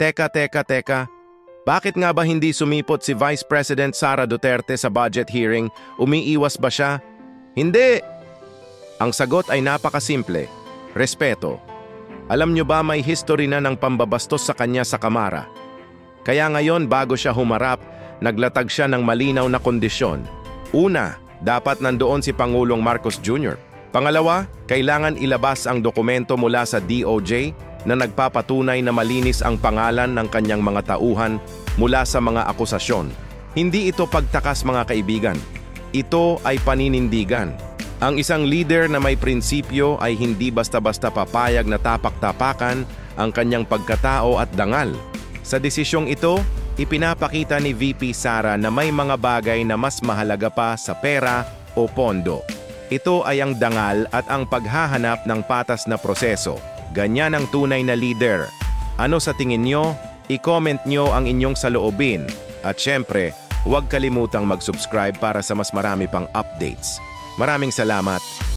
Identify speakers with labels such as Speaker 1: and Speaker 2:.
Speaker 1: Teka. Bakit nga ba hindi sumipot si Vice President Sara Duterte sa budget hearing? Umiiwas ba siya? Hindi! Ang sagot ay napakasimple. Respeto. Alam nyo ba may history na ng pambabastos sa kanya sa Kamara? Kaya ngayon bago siya humarap, naglatag siya ng malinaw na kondisyon. Una, dapat nandoon si Pangulong Marcos Jr. Pangalawa, kailangan ilabas ang dokumento mula sa DOJ na nagpapatunay na malinis ang pangalan ng kanyang mga tauhan mula sa mga akusasyon. Hindi ito pagtakas mga kaibigan. Ito ay paninindigan. Ang isang leader na may prinsipyo ay hindi basta-basta papayag na tapak-tapakan ang kanyang pagkatao at dangal. Sa desisyong ito, ipinapakita ni VP Sara na may mga bagay na mas mahalaga pa sa pera o pondo. Ito ay ang dangal at ang paghahanap ng patas na proseso. Ganyan ang tunay na leader. Ano sa tingin nyo? I-comment nyo ang inyong saloobin. At syempre, huwag kalimutang mag-subscribe para sa mas marami pang updates. Maraming salamat!